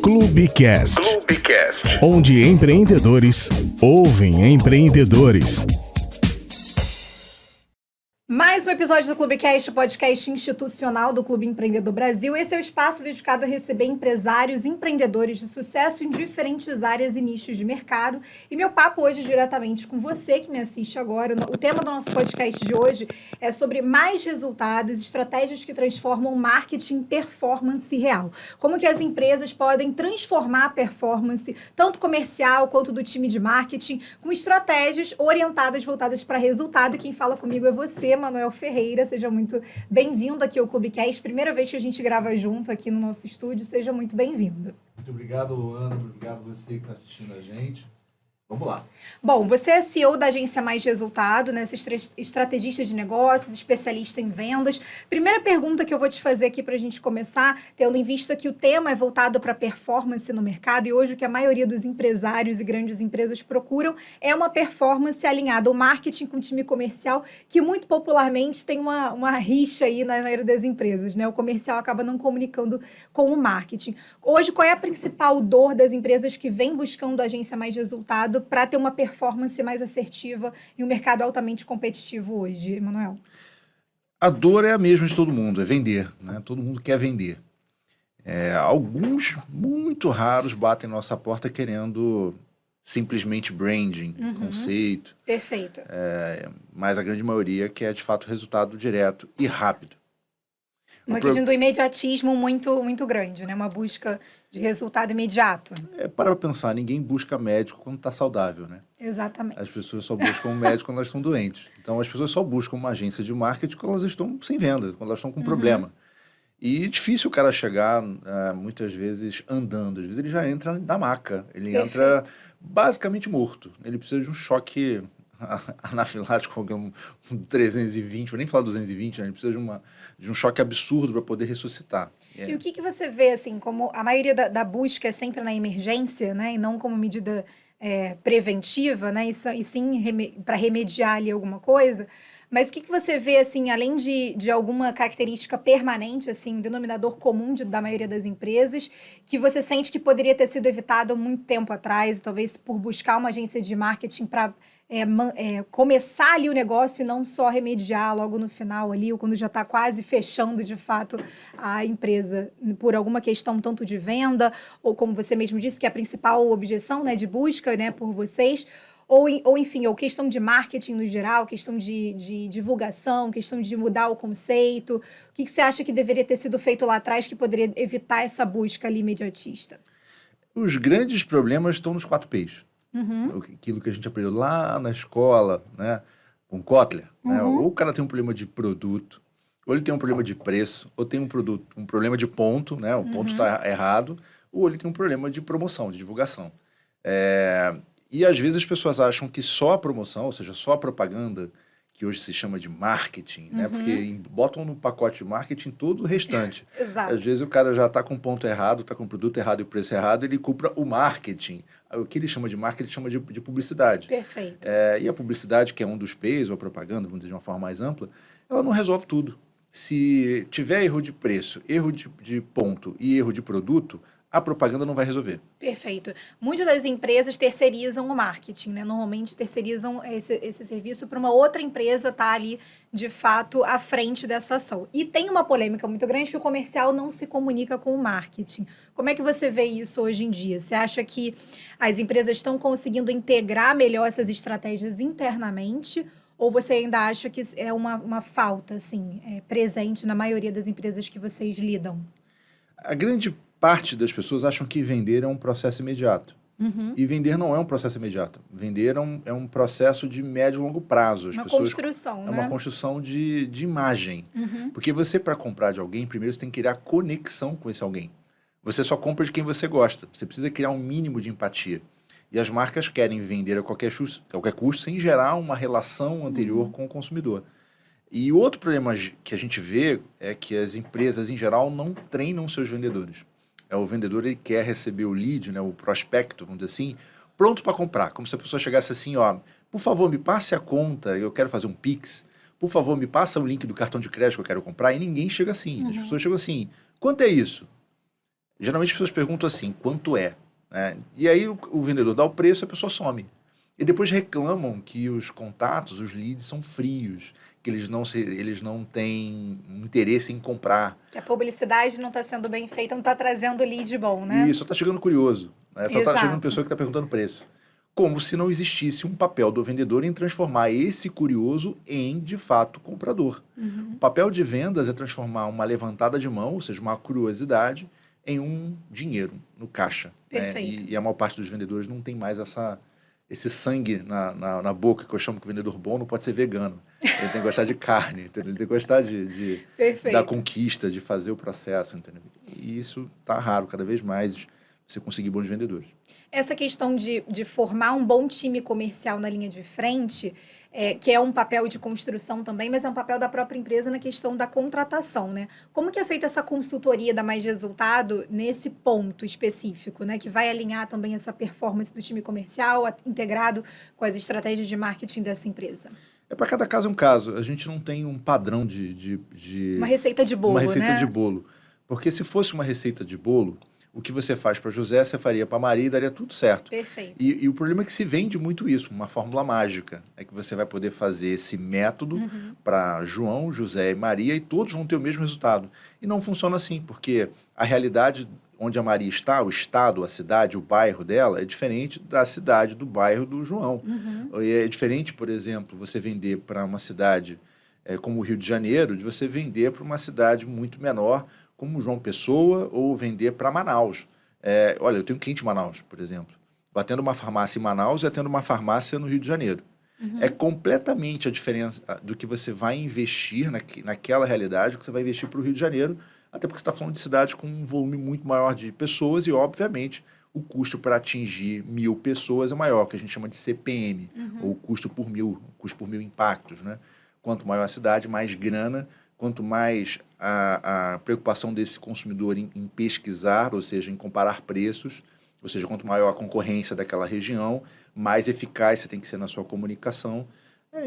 Clubecast, onde empreendedores ouvem empreendedores. Mais um episódio do Clubecast, o podcast institucional do Clube Empreendedor Brasil. Esse é o espaço dedicado a receber empresários e empreendedores de sucesso em diferentes áreas e nichos de mercado. E meu papo hoje diretamente com você que me assiste agora. O tema do nosso podcast de hoje é sobre mais resultados, estratégias que transformam marketing em performance real. Como que as empresas podem transformar a performance, tanto comercial quanto do time de marketing, com estratégias orientadas, voltadas para resultado. E quem fala comigo é você, Manuel Ferreira. Seja muito bem-vindo aqui ao Clubecast. Primeira vez que a gente grava junto aqui no nosso estúdio. Seja muito bem-vindo. Muito obrigado, Luana. Muito obrigado a você que está assistindo a gente. Vamos lá. Bom, você é CEO da agência Mais Resultado, né? Estrategista de negócios, especialista em vendas. Primeira pergunta que eu vou te fazer aqui para a gente começar, tendo em vista que o tema é voltado para performance no mercado e hoje o que a maioria dos empresários e grandes empresas procuram é uma performance alinhada ao marketing com o time comercial, que muito popularmente tem uma rixa aí na maioria das empresas, né? O comercial acaba não comunicando com o marketing. Hoje, qual é a principal dor das empresas que vêm buscando a agência Mais Resultado para ter uma performance mais assertiva em um mercado altamente competitivo hoje, Emanuel? A dor é a mesma de todo mundo, é vender, né? Todo mundo quer vender. Alguns, muito raros, batem nossa porta querendo simplesmente branding, conceito. Perfeito. Mas a grande maioria quer, de fato, resultado direto e rápido. Uma questão do imediatismo muito grande, né? Uma busca de resultado imediato. Para pensar, ninguém busca médico quando está saudável, né? Exatamente. As pessoas só buscam um médico quando elas estão doentes. Então, as pessoas só buscam uma agência de marketing quando elas estão sem venda, quando elas estão com problema. E é difícil o cara chegar, muitas vezes, andando. Às vezes ele já entra na maca. Ele entra basicamente morto. Ele precisa de um choque anafilático, um 320, vou nem falar 220, né? Ele precisa de um choque absurdo para poder ressuscitar. E o que você vê, assim, como a maioria da busca é sempre na emergência, né? E não como medida preventiva, né? E sim para remediar ali alguma coisa. Mas o que você vê, assim, além de alguma característica permanente, assim, um denominador comum da maioria das empresas, que você sente que poderia ter sido evitado há muito tempo atrás, talvez por buscar uma agência de marketing para começar ali o negócio e não só remediar logo no final ali, ou quando já está quase fechando de fato a empresa, por alguma questão tanto de venda, ou como você mesmo disse, que é a principal objeção, né, de busca, né, por vocês, ou enfim, ou questão de marketing no geral, questão de divulgação, questão de mudar o conceito. O que você acha que deveria ter sido feito lá atrás que poderia evitar essa busca ali imediatista? Os grandes problemas estão nos 4 Ps. Aquilo que a gente aprendeu lá na escola, né, com Kotler. Né? Ou o cara tem um problema de produto, ou ele tem um problema de preço, ou tem um problema de ponto, né, o ponto está errado, ou ele tem um problema de promoção, de divulgação. E às vezes as pessoas acham que só a promoção, ou seja, só a propaganda, que hoje se chama de marketing, né? Porque botam no pacote de marketing todo o restante. Exato. Às vezes o cara já está com o ponto errado, está com o produto errado e o preço errado, ele compra o marketing. O que ele chama de marketing, ele chama de publicidade. Perfeito. E a publicidade, que é um dos P's, ou a propaganda, vamos dizer de uma forma mais ampla, ela não resolve tudo. Se tiver erro de preço, erro de ponto e erro de produto, a propaganda não vai resolver. Perfeito. Muitas das empresas terceirizam o marketing, né? Normalmente terceirizam esse serviço para uma outra empresa estar ali, de fato, à frente dessa ação. E tem uma polêmica muito grande que o comercial não se comunica com o marketing. Como é que você vê isso hoje em dia? Você acha que as empresas estão conseguindo integrar melhor essas estratégias internamente? Ou você ainda acha que é uma falta, assim, presente na maioria das empresas que vocês lidam? A grande parte das pessoas acham que vender é um processo imediato. E vender não é um processo imediato. Vender é um processo de médio e longo prazo. Construção, né? É uma construção de imagem. Porque você, para comprar de alguém, primeiro você tem que criar conexão com esse alguém. Você só compra de quem você gosta. Você precisa criar um mínimo de empatia. E as marcas querem vender a qualquer custo sem gerar uma relação anterior com o consumidor. E outro problema que a gente vê é que as empresas, em geral, não treinam seus vendedores. O vendedor, ele quer receber o lead, né, o prospecto, vamos dizer assim, pronto para comprar. Como se a pessoa chegasse assim, ó, por favor, me passe a conta, eu quero fazer um Pix. Por favor, me passa o link do cartão de crédito que eu quero comprar. E ninguém chega assim. As pessoas chegam assim, quanto é isso? Geralmente as pessoas perguntam assim, quanto é? Né? E aí o vendedor dá o preço e a pessoa some. E depois reclamam que os contatos, os leads são frios, que eles não têm interesse em comprar. Que a publicidade não está sendo bem feita, não está trazendo lead bom, né? E só está chegando curioso, né? Só está chegando Exato. pessoa que está perguntando preço. Como se não existisse um papel do vendedor em transformar esse curioso em, de fato, comprador. O papel de vendas é transformar uma levantada de mão, ou seja, uma curiosidade, em um dinheiro, no caixa. Né? Perfeito. E a maior parte dos vendedores não tem mais esse sangue na boca, que eu chamo que o vendedor bom não pode ser vegano. Ele tem que gostar de carne, entendeu? Ele tem que gostar da conquista, de fazer o processo. Entendeu? E isso está raro, cada vez mais você conseguir bons vendedores. Essa questão de formar um bom time comercial na linha de frente, que é um papel de construção também, mas é um papel da própria empresa na questão da contratação, né? Como que é feita essa consultoria da Mais Resultado nesse ponto específico, né? Que vai alinhar também essa performance do time comercial integrado com as estratégias de marketing dessa empresa? Para cada caso é um caso. A gente não tem um padrão de Uma receita de bolo, uma receita né? de bolo. Porque se fosse uma receita de bolo, o que você faz para José, você faria para Maria e daria tudo certo. Perfeito. E o problema é que se vende muito isso, uma fórmula mágica. É que você vai poder fazer esse método para João, José e Maria e todos vão ter o mesmo resultado. E não funciona assim, porque a realidade onde a Maria está, o estado, a cidade, o bairro dela, é diferente da cidade, do bairro do João. É diferente, por exemplo, você vender para uma cidade como o Rio de Janeiro, de você vender para uma cidade muito menor, como João Pessoa, ou vender para Manaus. Olha, eu tenho um cliente em Manaus, por exemplo. Eu atendo uma farmácia em Manaus e atendo uma farmácia no Rio de Janeiro. É completamente a diferença do que você vai investir naquela realidade, que você vai investir para o Rio de Janeiro, até porque você está falando de cidades com um volume muito maior de pessoas e, obviamente, o custo para atingir 1.000 pessoas é maior, que a gente chama de CPM, ou custo por mil impactos. Né? Quanto maior a cidade, mais grana. Quanto mais a preocupação desse consumidor em pesquisar, ou seja, em comparar preços, ou seja, quanto maior a concorrência daquela região, mais eficaz você tem que ser na sua comunicação,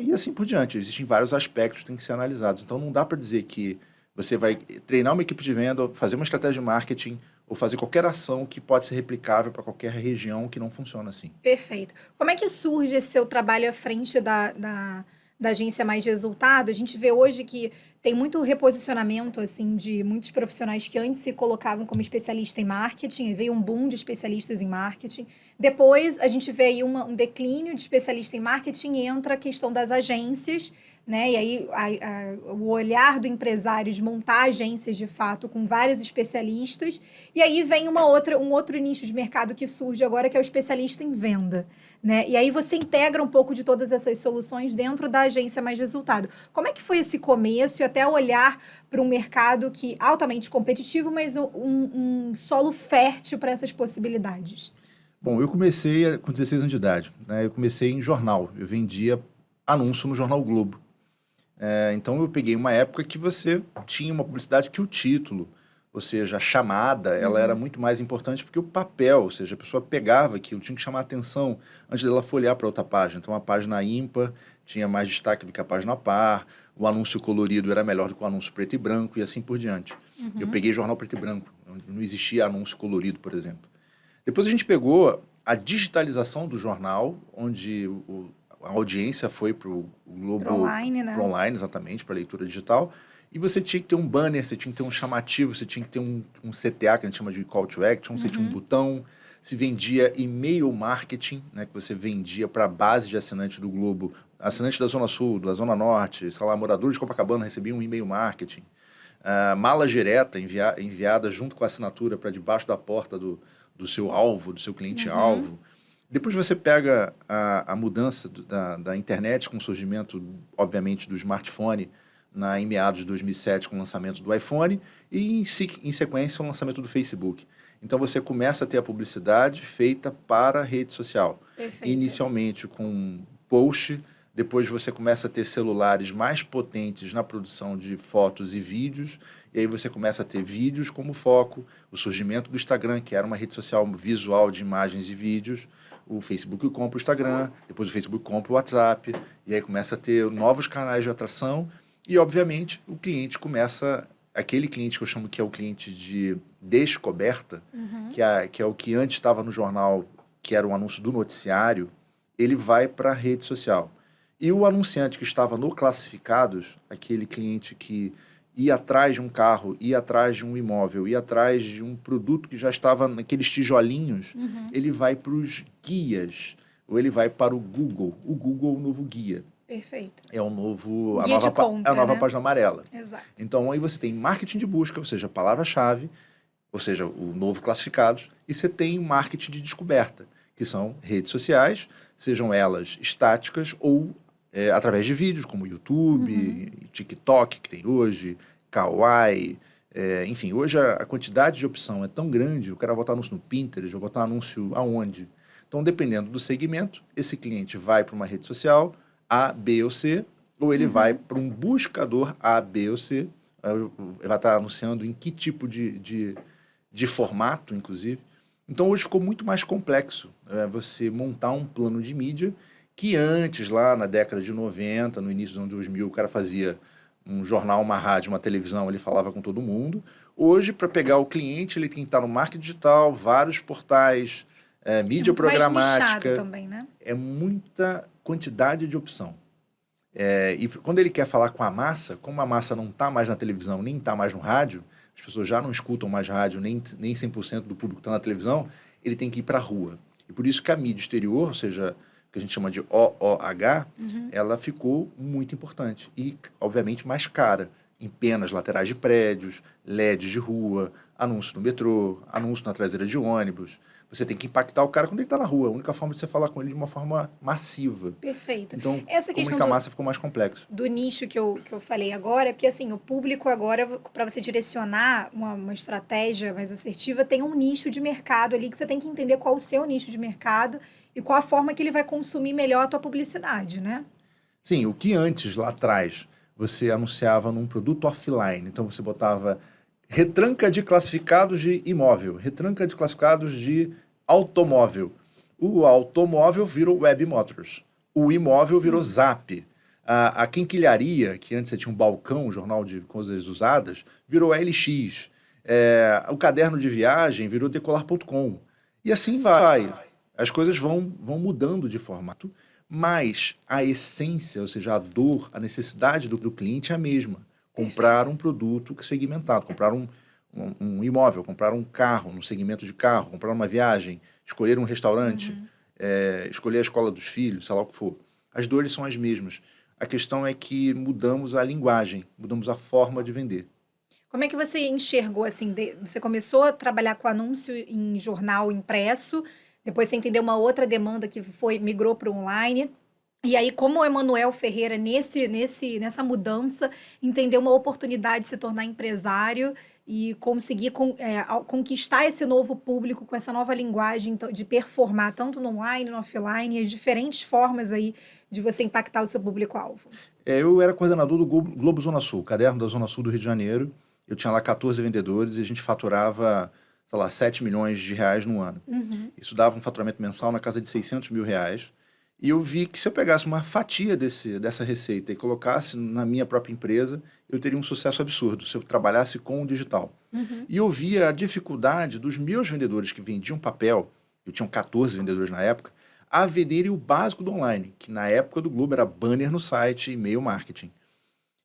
e assim por diante. Existem vários aspectos que têm que ser analisados. Então, não dá para dizer que você vai treinar uma equipe de venda, fazer uma estratégia de marketing ou fazer qualquer ação que pode ser replicável para qualquer região, que não funciona assim. Perfeito. Como é que surge esse seu trabalho à frente da agência Mais Resultado? A gente vê hoje que tem muito reposicionamento assim de muitos profissionais que antes se colocavam como especialista em marketing, e veio um boom de especialistas em marketing. Depois a gente vê aí um declínio de especialista em marketing e entra a questão das agências, né? E aí o olhar do empresário de montar agências de fato com vários especialistas. E aí vem um outro nicho de mercado que surge agora, que é o especialista em venda, né? E aí você integra um pouco de todas essas soluções dentro da agência Mais Resultado. Como é que foi esse começo e até olhar para um mercado que altamente competitivo, mas um solo fértil para essas possibilidades? Bom, eu comecei com 16 anos de idade. Né? Eu comecei em jornal. Eu vendia anúncio no Jornal Globo. Então, eu peguei uma época que você tinha uma publicidade que o título, ou seja, a chamada, ela era muito mais importante porque o papel, ou seja, a pessoa pegava aquilo, tinha que chamar a atenção antes dela folhear para outra página. Então, a página ímpar tinha mais destaque do que a página par, o anúncio colorido era melhor do que o anúncio preto e branco e assim por diante. Eu peguei jornal preto e branco, onde não existia anúncio colorido, por exemplo. Depois a gente pegou a digitalização do jornal, onde a audiência foi para o Globo... Pro online, né? Pro online, exatamente, para leitura digital. E você tinha que ter um banner, você tinha que ter um chamativo, você tinha que ter um CTA, que a gente chama de call to action, você tinha um botão, se vendia e-mail marketing, né, que você vendia para a base de assinantes do Globo, assinantes da Zona Sul, da Zona Norte, sei lá, moradores de Copacabana recebiam um e-mail marketing. Mala direta enviada junto com a assinatura para debaixo da porta do seu alvo, do seu cliente-alvo. Depois você pega a mudança da internet com o surgimento, obviamente, do smartphone em meados de 2007 com o lançamento do iPhone e, em sequência, o lançamento do Facebook. Então, você começa a ter a publicidade feita para a rede social. Perfeito. Inicialmente com post, depois você começa a ter celulares mais potentes na produção de fotos e vídeos, e aí você começa a ter vídeos como foco, o surgimento do Instagram, que era uma rede social visual de imagens e vídeos, o Facebook compra o Instagram, depois o Facebook compra o WhatsApp, e aí começa a ter novos canais de atração, e, obviamente, o cliente começa aquele cliente que eu chamo que é o cliente de descoberta, que é o que antes estava no jornal, que era um anúncio do noticiário, ele vai para a rede social. E o anunciante que estava no classificados, aquele cliente que ia atrás de um carro, ia atrás de um imóvel, ia atrás de um produto que já estava naqueles tijolinhos, ele vai para os guias, ou ele vai para o Google. O Google é o novo guia. Perfeito. É o novo, Guia de compra, a nova né? página amarela. Exato. Então, aí você tem marketing de busca, ou seja, palavra-chave, ou seja, o novo classificados, e você tem marketing de descoberta, que são redes sociais, sejam elas estáticas ou através de vídeos, como YouTube, TikTok, que tem hoje, Kawaii, enfim, hoje a quantidade de opção é tão grande, o cara vai botar anúncio no Pinterest, vai botar anúncio aonde? Então, dependendo do segmento, esse cliente vai para uma rede social A, B ou C, ou ele vai para um buscador A, B ou C, ele vai estar anunciando em que tipo de formato, inclusive. Então, hoje ficou muito mais complexo você montar um plano de mídia que antes, lá na década de 90, no início dos anos 2000, o cara fazia um jornal, uma rádio, uma televisão, ele falava com todo mundo. Hoje, para pegar o cliente, ele tem que estar no marketing digital, vários portais, mídia programática. Mais nichado também, né? É muita quantidade de opção. E quando ele quer falar com a massa, como a massa não está mais na televisão, nem está mais no rádio, as pessoas já não escutam mais rádio, nem 100% do público está na televisão, ele tem que ir para a rua. E por isso que a mídia exterior, ou seja, que a gente chama de OOH, ela ficou muito importante. E, obviamente, mais cara. Em penas laterais de prédios, LEDs de rua, anúncio no metrô, anúncio na traseira de ônibus. Você tem que impactar o cara quando ele está na rua. A única forma de você falar com ele de uma forma massiva. Perfeito. Então, essa questão comunicar massa ficou mais complexo. do nicho que eu falei agora, é porque assim, o público agora, para você direcionar uma estratégia mais assertiva, tem um nicho de mercado ali que você tem que entender qual o seu nicho de mercado e qual a forma que ele vai consumir melhor a tua publicidade, né? Sim, o que antes, lá atrás, você anunciava num produto offline. Então, você botava retranca de classificados de imóvel, retranca de classificados de automóvel. O automóvel virou Web Motors. O imóvel virou Zap. A quinquilharia, que antes você tinha um balcão, um jornal de coisas usadas, virou LX. O caderno de viagem virou decolar.com. E assim vai. As coisas vão mudando de formato, mas a essência, ou seja, a dor, a necessidade do cliente é a mesma. Comprar um produto segmentado, comprar um imóvel, comprar um carro, um segmento de carro, comprar uma viagem, escolher um restaurante, escolher a escola dos filhos, sei lá o que for. As dores são as mesmas. A questão é que mudamos a linguagem, mudamos a forma de vender. Como é que você enxergou, assim, você começou a trabalhar com anúncio em jornal impresso, depois você entendeu uma outra demanda que migrou para o online, e aí como o Emanuel Ferreira, nessa mudança, entendeu uma oportunidade de se tornar empresário e conseguir conquistar esse novo público com essa nova linguagem então, de performar tanto no online, no offline, e as diferentes formas aí de você impactar o seu público-alvo? Eu era coordenador do Globo Zona Sul, caderno da Zona Sul do Rio de Janeiro. Eu tinha lá 14 vendedores e a gente faturava, sei lá, 7 milhões de reais no ano. Isso dava um faturamento mensal na casa de 600 mil reais. E eu vi que se eu pegasse uma fatia dessa receita e colocasse na minha própria empresa, eu teria um sucesso absurdo se eu trabalhasse com o digital. E eu via a dificuldade dos meus vendedores que vendiam papel, eu tinha 14 vendedores na época, a venderem o básico do online, que na época do Globo era banner no site e e-mail marketing.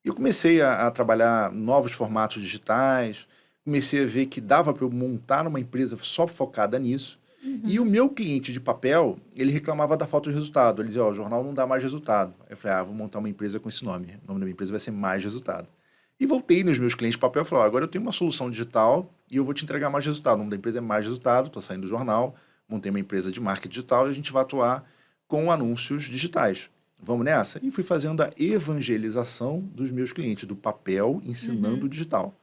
Eu comecei a trabalhar novos formatos digitais, comecei a ver que dava para eu montar uma empresa só focada nisso. E o meu cliente de papel, ele reclamava da falta de resultado. Ele dizia, o jornal não dá mais resultado. Eu falei, vou montar uma empresa com esse nome. O nome da minha empresa vai ser Mais Resultado. E voltei nos meus clientes de papel e falei, agora eu tenho uma solução digital e eu vou te entregar mais resultado. O nome da empresa é Mais Resultado, estou saindo do jornal, montei uma empresa de marketing digital e a gente vai atuar com anúncios digitais. Vamos nessa? E fui fazendo a evangelização dos meus clientes, do papel, ensinando o digital.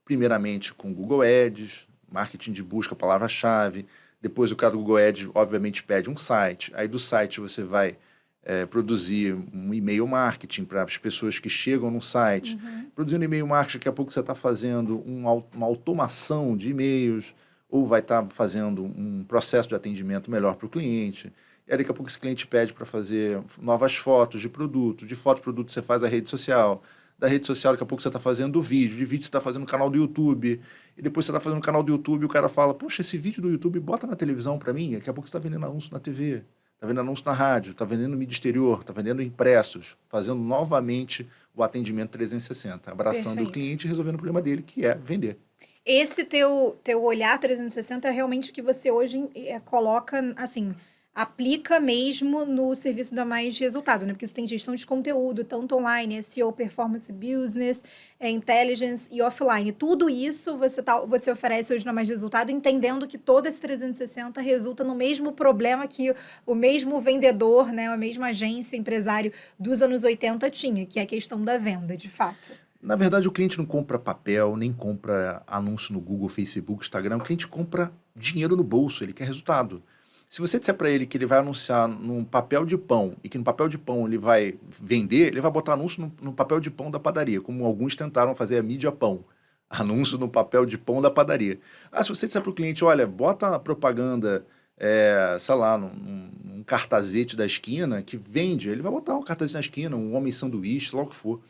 Primeiramente com Google Ads, marketing de busca, palavra-chave. Depois o cara do Google Ads, obviamente, pede um site. Aí do site você vai produzir um e-mail marketing para as pessoas que chegam no site. Produzindo e-mail marketing, daqui a pouco você está fazendo uma automação de e-mails ou vai estar fazendo um processo de atendimento melhor para o cliente. E aí daqui a pouco esse cliente pede para fazer novas fotos de produto. De foto de produto você faz a rede social. da rede social, daqui a pouco você está fazendo do vídeo, de vídeo você está fazendo um canal do YouTube, e depois você está fazendo um canal do YouTube e o cara fala, poxa, esse vídeo do YouTube bota na televisão para mim, daqui a pouco você está vendendo anúncio na TV, está vendendo anúncio na rádio, está vendendo mídia exterior, está vendendo impressos, fazendo novamente o atendimento 360, abraçando Perfeito. o cliente e resolvendo o problema dele, que é vender. Esse teu olhar 360 é realmente o que você hoje coloca, assim, aplica mesmo no serviço da Mais Resultado, né? Porque você tem gestão de conteúdo, tanto online, SEO, performance business, intelligence e offline. Tudo isso você oferece hoje na Mais Resultado, entendendo que todo esse 360 resulta no mesmo problema que o mesmo vendedor, né? A mesma agência, empresário dos anos 80 tinha, que é a questão da venda, de fato. Na verdade, o cliente não compra papel, nem compra anúncio no Google, Facebook, Instagram. O cliente compra dinheiro no bolso, ele quer resultado. Se você disser para ele que ele vai anunciar num papel de pão e que no papel de pão ele vai vender, ele vai botar anúncio no papel de pão da padaria, como alguns tentaram fazer a mídia pão. Anúncio no papel de pão da padaria. Se você disser para o cliente, olha, bota a propaganda, sei lá, num cartazete da esquina que vende, ele vai botar um cartazete na esquina, um homem sanduíche, lá o que for.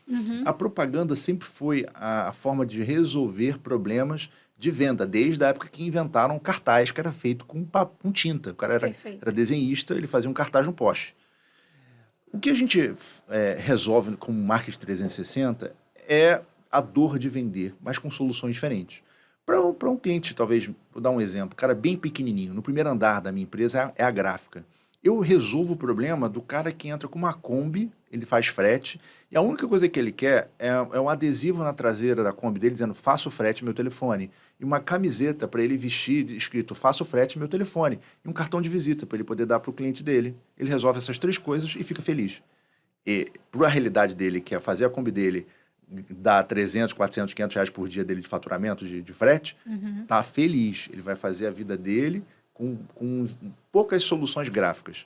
A propaganda sempre foi a forma de resolver problemas de venda, desde a época que inventaram um cartaz que era feito com tinta. O cara era desenhista, ele fazia um cartaz no poste. O que a gente resolve com o marketing 360 é a dor de vender, mas com soluções diferentes. Para um cliente, talvez, vou dar um exemplo, cara bem pequenininho, no primeiro andar da minha empresa é a gráfica. Eu resolvo o problema do cara que entra com uma Kombi, ele faz frete, e a única coisa que ele quer é um adesivo na traseira da Kombi dele dizendo faço frete, meu telefone, e uma camiseta para ele vestir escrito faço frete, meu telefone, e um cartão de visita para ele poder dar para o cliente dele. Ele resolve essas 3 coisas e fica feliz. E para a realidade dele, que é fazer a Kombi dele dar 300, 400, 500 reais por dia dele de faturamento de frete, tá feliz. Ele vai fazer a vida dele com poucas soluções gráficas.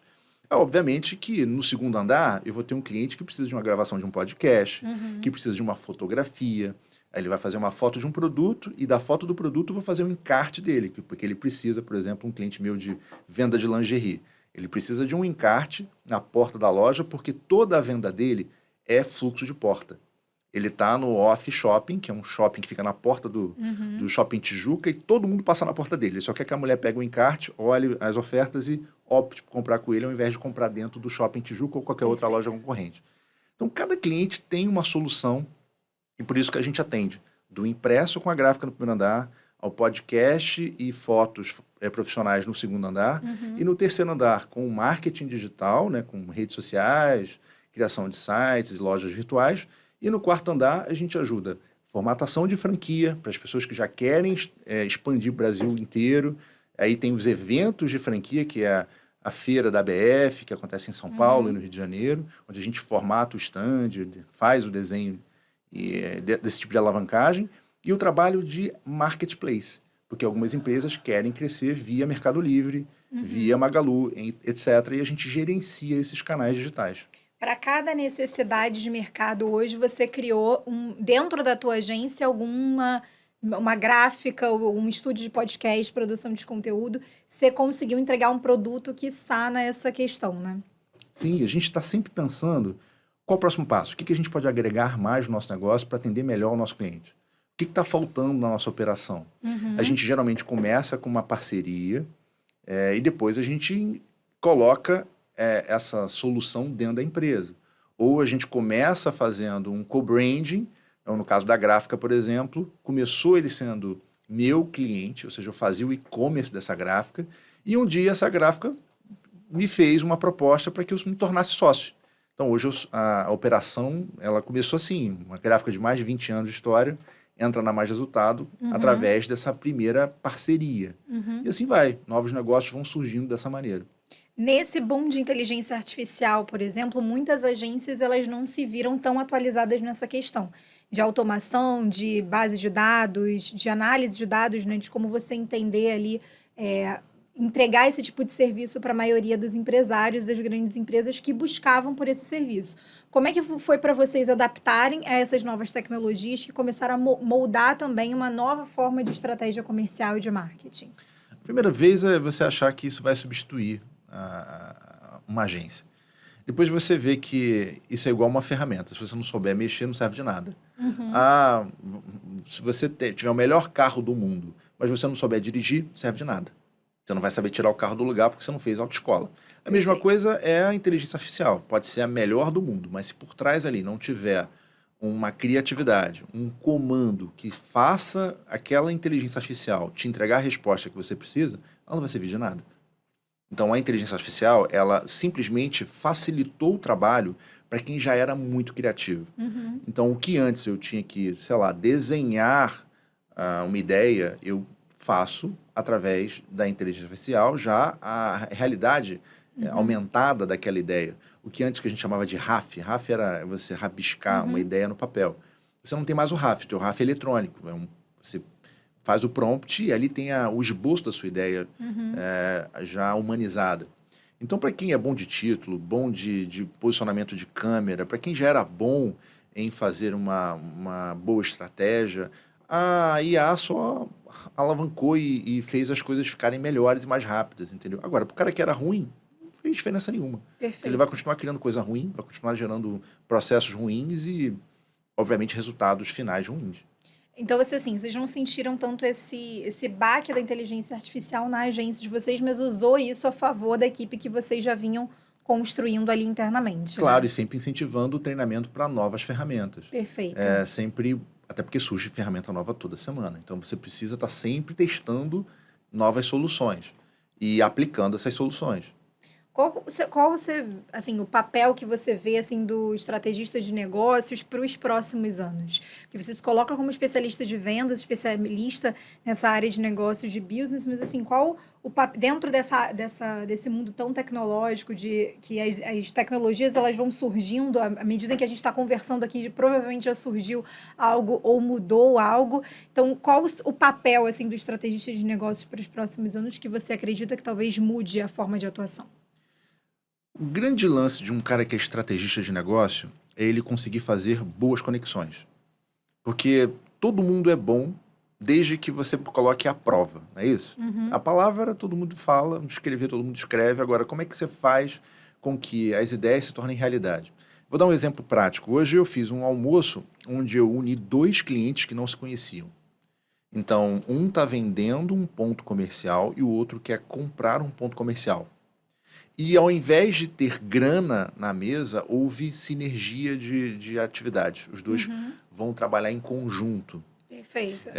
Obviamente que no segundo andar eu vou ter um cliente que precisa de uma gravação de um podcast, que precisa de uma fotografia. Aí ele vai fazer uma foto de um produto e da foto do produto eu vou fazer um encarte dele, porque ele precisa, por exemplo, um cliente meu de venda de lingerie. Ele precisa de um encarte na porta da loja porque toda a venda dele é fluxo de porta. Ele está no Off Shopping, que é um shopping que fica na porta do Shopping Tijuca, e todo mundo passa na porta dele. Ele só quer que a mulher pegue o encarte, olhe as ofertas e opte por comprar com ele, ao invés de comprar dentro do Shopping Tijuca ou qualquer outra loja concorrente. Então, cada cliente tem uma solução, e por isso que a gente atende. Do impresso com a gráfica no primeiro andar, ao podcast e fotos profissionais no segundo andar, e no terceiro andar com o marketing digital, né, com redes sociais, criação de sites, lojas virtuais. E no quarto andar, a gente ajuda formatação de franquia para as pessoas que já querem expandir o Brasil inteiro. Aí tem os eventos de franquia, que é a feira da ABF, que acontece em São Paulo e no Rio de Janeiro, onde a gente formata o stand, faz o desenho desse tipo de alavancagem. E o trabalho de marketplace, porque algumas empresas querem crescer via Mercado Livre, via Magalu, etc. E a gente gerencia esses canais digitais. Para cada necessidade de mercado hoje, você criou, dentro da tua agência, uma gráfica, um estúdio de podcast, produção de conteúdo. Você conseguiu entregar um produto que sana essa questão, né? Sim, a gente está sempre pensando qual o próximo passo, o que a gente pode agregar mais no nosso negócio para atender melhor o nosso cliente. O que está faltando na nossa operação? A gente geralmente começa com uma parceria e depois a gente coloca essa solução dentro da empresa. Ou a gente começa fazendo um co-branding, então, no caso da gráfica, por exemplo, começou ele sendo meu cliente, ou seja, eu fazia o e-commerce dessa gráfica, e um dia essa gráfica me fez uma proposta para que eu me tornasse sócio. Então, hoje a operação ela começou assim, uma gráfica de mais de 20 anos de história, entra na Mais Resultado através dessa primeira parceria. E assim vai, novos negócios vão surgindo dessa maneira. Nesse boom de inteligência artificial, por exemplo, muitas agências elas não se viram tão atualizadas nessa questão de automação, de base de dados, de análise de dados, né, de como você entender ali, entregar esse tipo de serviço para a maioria dos empresários, das grandes empresas que buscavam por esse serviço. Como é que foi para vocês adaptarem a essas novas tecnologias que começaram a moldar também uma nova forma de estratégia comercial e de marketing? A primeira vez é você achar que isso vai substituir uma agência. Depois você vê que isso é igual uma ferramenta. Se você não souber mexer, não serve de nada. Se você tiver o melhor carro do mundo, mas você não souber dirigir, não serve de nada. Você não vai saber tirar o carro do lugar porque você não fez autoescola. A mesma coisa é a inteligência artificial. Pode ser a melhor do mundo, mas se por trás ali não tiver uma criatividade, um comando que faça aquela inteligência artificial te entregar a resposta que você precisa, ela não vai servir de nada. Então, a inteligência artificial, ela simplesmente facilitou o trabalho para quem já era muito criativo. Então, o que antes eu tinha que, sei lá, desenhar uma ideia, eu faço através da inteligência artificial já a realidade aumentada daquela ideia. O que antes que a gente chamava de RAF. RAF era você rabiscar uma ideia no papel. Você não tem mais o RAF, o teu RAF é eletrônico. Você faz o prompt e ali tem o esboço da sua ideia já humanizada. Então, para quem é bom de título, bom de posicionamento de câmera, para quem já era bom em fazer uma boa estratégia, a IA só alavancou e fez as coisas ficarem melhores e mais rápidas, entendeu? Agora, para o cara que era ruim, não fez diferença nenhuma. Perfeito. Ele vai continuar criando coisa ruim, vai continuar gerando processos ruins e, obviamente, resultados finais ruins. Então, vocês não sentiram tanto esse baque da inteligência artificial na agência de vocês, mas usou isso a favor da equipe que vocês já vinham construindo ali internamente. Claro, né? e sempre incentivando o treinamento para novas ferramentas. Perfeito. Sempre, até porque surge ferramenta nova toda semana. Então, você precisa estar sempre testando novas soluções e aplicando essas soluções. Qual assim, o papel que você vê assim do estrategista de negócios para os próximos anos? Porque você se coloca como especialista de vendas, especialista nessa área de negócios de business, mas assim, qual o dentro desse mundo tão tecnológico de que as tecnologias elas vão surgindo à medida que a gente está conversando aqui, provavelmente já surgiu algo ou mudou algo. Então, qual o papel assim do estrategista de negócios para os próximos anos que você acredita que talvez mude a forma de atuação? O grande lance de um cara que é estrategista de negócio é ele conseguir fazer boas conexões. Porque todo mundo é bom desde que você coloque à prova, não é isso? A palavra todo mundo fala, escrever todo mundo escreve. Agora, como é que você faz com que as ideias se tornem realidade? Vou dar um exemplo prático. Hoje eu fiz um almoço onde eu uni 2 clientes que não se conheciam. Então, um está vendendo um ponto comercial e o outro quer comprar um ponto comercial. E ao invés de ter grana na mesa, houve sinergia de atividades. Os dois vão trabalhar em conjunto. Perfeito.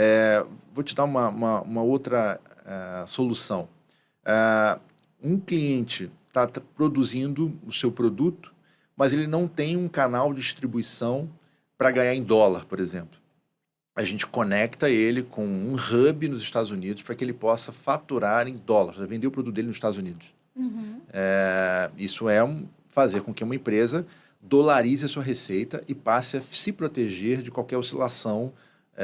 Vou te dar uma outra solução. Um cliente está produzindo o seu produto, mas ele não tem um canal de distribuição para ganhar em dólar, por exemplo. A gente conecta ele com um hub nos Estados Unidos para que ele possa faturar em dólar, vender o produto dele nos Estados Unidos. Isso é fazer com que uma empresa dolarize a sua receita e passe a se proteger de qualquer oscilação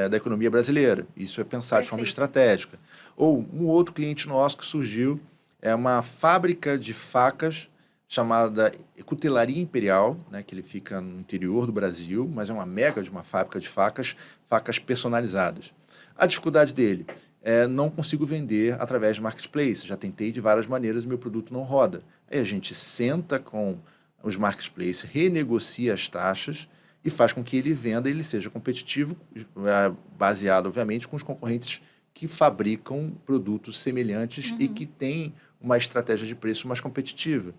da economia brasileira. Isso é pensar de forma estratégica. Ou um outro cliente nosso que surgiu é uma fábrica de facas chamada Cutelaria Imperial, né, que ele fica no interior do Brasil, mas é uma mega de uma fábrica de facas personalizadas. A dificuldade dele não consigo vender através de marketplace. Já tentei de várias maneiras e meu produto não roda. Aí a gente senta com os marketplaces, renegocia as taxas e faz com que ele venda e ele seja competitivo, baseado, obviamente, com os concorrentes que fabricam produtos semelhantes e que têm uma estratégia de preço mais competitiva.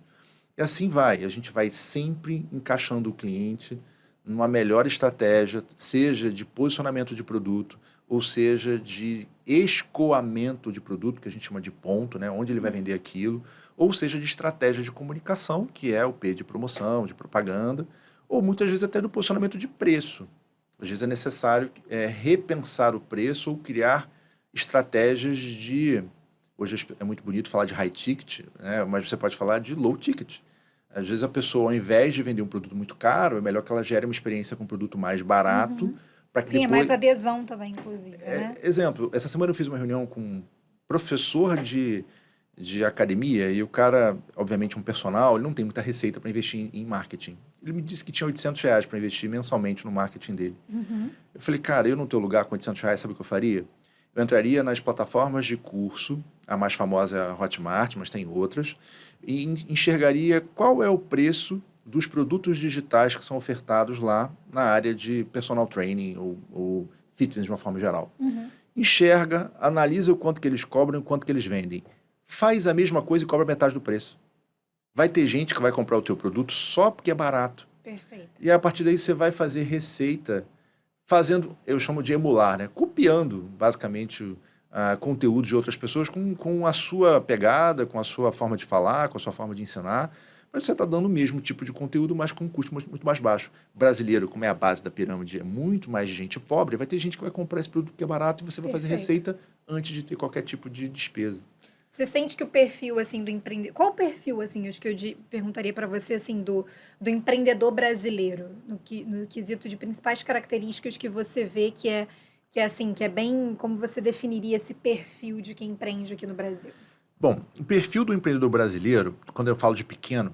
E assim vai. A gente vai sempre encaixando o cliente numa melhor estratégia, seja de posicionamento de produto, ou seja, de escoamento de produto, que a gente chama de ponto, né, onde ele vai vender aquilo, ou seja, de estratégia de comunicação, que é o P de promoção, de propaganda, ou muitas vezes até do posicionamento de preço. Às vezes é necessário repensar o preço ou criar estratégias de... Hoje é muito bonito falar de high ticket, né, mas você pode falar de low ticket. Às vezes a pessoa, ao invés de vender um produto muito caro, é melhor que ela gere uma experiência com um produto mais barato, para que Tem depois... mais adesão também, inclusive, né? Exemplo, essa semana eu fiz uma reunião com um professor de academia e o cara, obviamente um personal, ele não tem muita receita para investir em marketing. Ele me disse que tinha R$800 para investir mensalmente no marketing dele. Eu falei, cara, eu no teu lugar com R$800, sabe o que eu faria? Eu entraria nas plataformas de curso, a mais famosa é a Hotmart, mas tem outras, e enxergaria qual é o preço dos produtos digitais que são ofertados lá na área de personal training ou fitness de uma forma geral. Enxerga, analisa o quanto que eles cobram e o quanto que eles vendem. Faz a mesma coisa e cobra metade do preço. Vai ter gente que vai comprar o teu produto só porque é barato. Perfeito. E a partir daí você vai fazer receita fazendo, eu chamo de emular, né? Copiando, basicamente, conteúdo de outras pessoas com a sua pegada, com a sua forma de falar, com a sua forma de ensinar. Mas você está dando o mesmo tipo de conteúdo, mas com um custo muito mais baixo. Brasileiro, como é a base da pirâmide, é muito mais de gente pobre, vai ter gente que vai comprar esse produto que é barato e você vai fazer receita antes de ter qualquer tipo de despesa. Você sente que o perfil, assim, do empreendedor... Qual o perfil, assim, acho que eu perguntaria para você, assim, do empreendedor brasileiro, no quesito de principais características que você vê que é assim, que é bem... Como você definiria esse perfil de quem empreende aqui no Brasil? Bom, o perfil do empreendedor brasileiro, quando eu falo de pequeno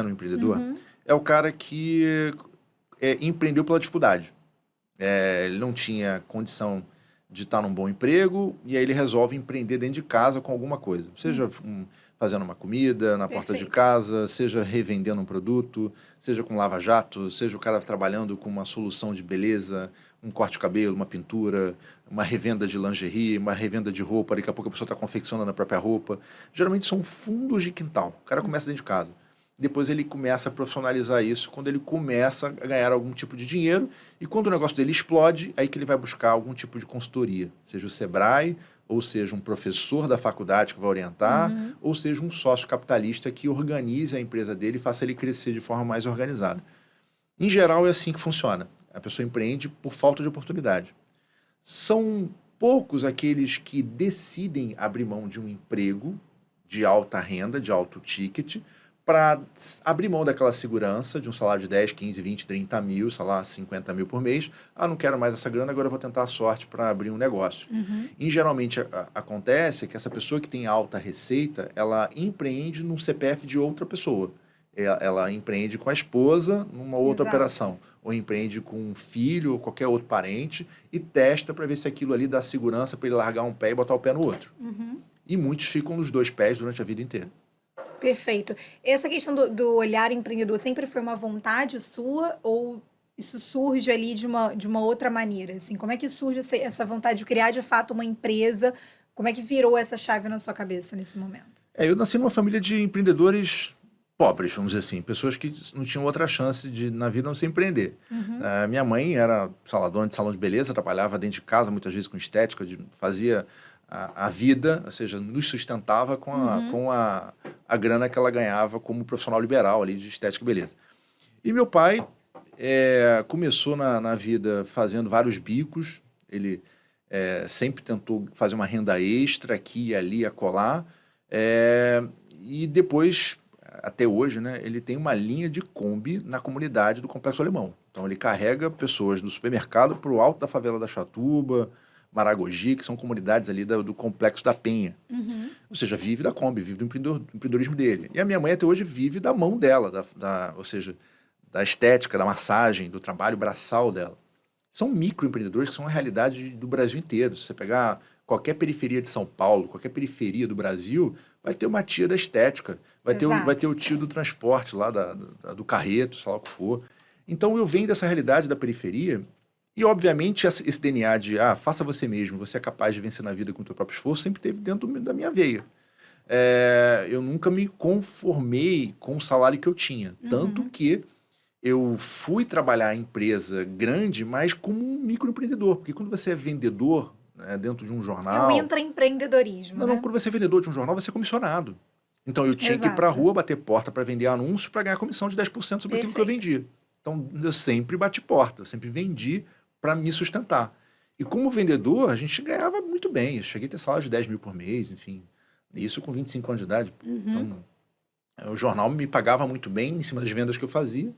empreendedor, é o cara que empreendeu pela dificuldade. Ele não tinha condição de estar num bom emprego e aí ele resolve empreender dentro de casa com alguma coisa. Seja fazendo uma comida na porta de casa, seja revendendo um produto, seja com lava-jato, seja o cara trabalhando com uma solução de beleza, um corte de cabelo, uma pintura, uma revenda de lingerie, uma revenda de roupa, daqui a pouco a pessoa está confeccionando a própria roupa. Geralmente são fundos de quintal. O cara começa dentro de casa. Depois ele começa a profissionalizar isso quando ele começa a ganhar algum tipo de dinheiro e quando o negócio dele explode, aí que ele vai buscar algum tipo de consultoria, seja o Sebrae, ou seja um professor da faculdade que vai orientar, ou seja um sócio capitalista que organize a empresa dele e faça ele crescer de forma mais organizada. Em geral é assim que funciona. A pessoa empreende por falta de oportunidade. São poucos aqueles que decidem abrir mão de um emprego de alta renda, de alto ticket, para abrir mão daquela segurança de um salário de 10, 15, 20, 30 mil, sei lá, 50 mil por mês. Não quero mais essa grana, agora eu vou tentar a sorte para abrir um negócio. E geralmente acontece que essa pessoa que tem alta receita, ela empreende num CPF de outra pessoa. Ela empreende com a esposa numa outra operação. Ou empreende com um filho ou qualquer outro parente e testa para ver se aquilo ali dá segurança para ele largar um pé e botar o pé no outro. E muitos ficam nos dois pés durante a vida inteira. Perfeito. Essa questão do olhar empreendedor sempre foi uma vontade sua ou isso surge ali de uma outra maneira? Assim, como é que surge essa vontade de criar de fato uma empresa? Como é que virou essa chave na sua cabeça nesse momento? Eu nasci numa família de empreendedores pobres, vamos dizer assim, pessoas que não tinham outra chance na vida não se empreender. Minha mãe era, sei lá, dona de salão de beleza, trabalhava dentro de casa, muitas vezes com estética, fazia a vida, ou seja, nos sustentava com a grana que ela ganhava como profissional liberal ali de estética e beleza. E meu pai começou na vida fazendo vários bicos, ele sempre tentou fazer uma renda extra aqui, ali, acolá, e depois, até hoje, né, ele tem uma linha de Kombi na comunidade do Complexo Alemão. Então ele carrega pessoas do supermercado para o alto da favela da Chatuba, Maragogi, que são comunidades ali do Complexo da Penha. Ou seja, vive da Kombi, vive do empreendedorismo dele. E a minha mãe até hoje vive da mão dela, ou seja, da estética, da massagem, do trabalho braçal dela. São microempreendedores que são a realidade do Brasil inteiro. Se você pegar qualquer periferia de São Paulo, qualquer periferia do Brasil, vai ter uma tia da estética, vai ter o tio do transporte lá, do carreto, sei lá o que for. Então eu venho dessa realidade da periferia. E, obviamente, esse DNA de faça você mesmo, você é capaz de vencer na vida com o seu próprio esforço, sempre teve dentro da minha veia. Eu nunca me conformei com o salário que eu tinha. Tanto que eu fui trabalhar em empresa grande, mas como um microempreendedor. Porque quando você é vendedor dentro de um jornal... É o intraempreendedorismo, Não, quando você é vendedor de um jornal, você é comissionado. Então, eu tinha que ir para a rua, bater porta para vender anúncio, para ganhar comissão de 10% sobre aquilo que eu vendia. Então, eu sempre bati porta, eu sempre vendi para me sustentar. E como vendedor, a gente ganhava muito bem. Eu cheguei a ter salário de 10 mil por mês, enfim. Isso com 25 anos de idade. Então, o jornal me pagava muito bem em cima das vendas que eu fazia.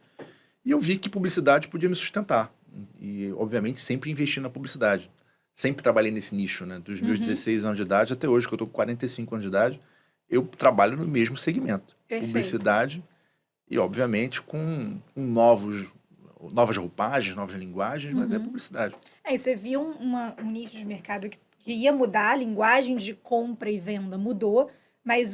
E eu vi que publicidade podia me sustentar. E, obviamente, sempre investi na publicidade. Sempre trabalhei nesse nicho, né? Dos meus 16 anos de idade até hoje, que eu estou com 45 anos de idade, eu trabalho no mesmo segmento. Perfeito. Publicidade e, obviamente, com novas roupagens, novas linguagens, mas é publicidade. E você viu um nicho de mercado que ia mudar, a linguagem de compra e venda mudou, mas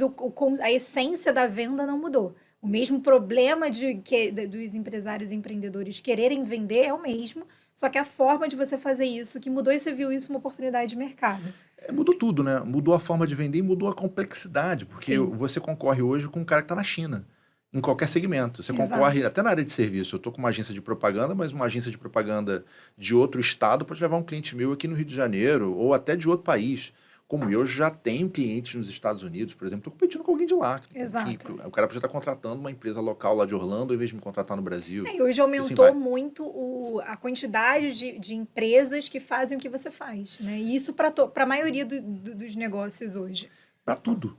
a essência da venda não mudou. O mesmo problema dos empresários e empreendedores quererem vender é o mesmo, só que a forma de você fazer isso que mudou e você viu isso uma oportunidade de mercado. Mudou tudo, né? Mudou a forma de vender e mudou a complexidade, porque Sim. você concorre hoje com um cara que está na China, em qualquer segmento. Você Exato. concorre até na área de serviço. Eu estou com uma agência de propaganda, mas uma agência de propaganda de outro estado pode levar um cliente meu aqui no Rio de Janeiro, ou até de outro país. Como eu já tenho clientes nos Estados Unidos, por exemplo, estou competindo com alguém de lá. Exato. O cara podia estar contratando uma empresa local lá de Orlando, ao invés de me contratar no Brasil. E hoje aumentou muito a quantidade de empresas que fazem o que você faz, né? E isso para a maioria dos negócios hoje. Para tudo.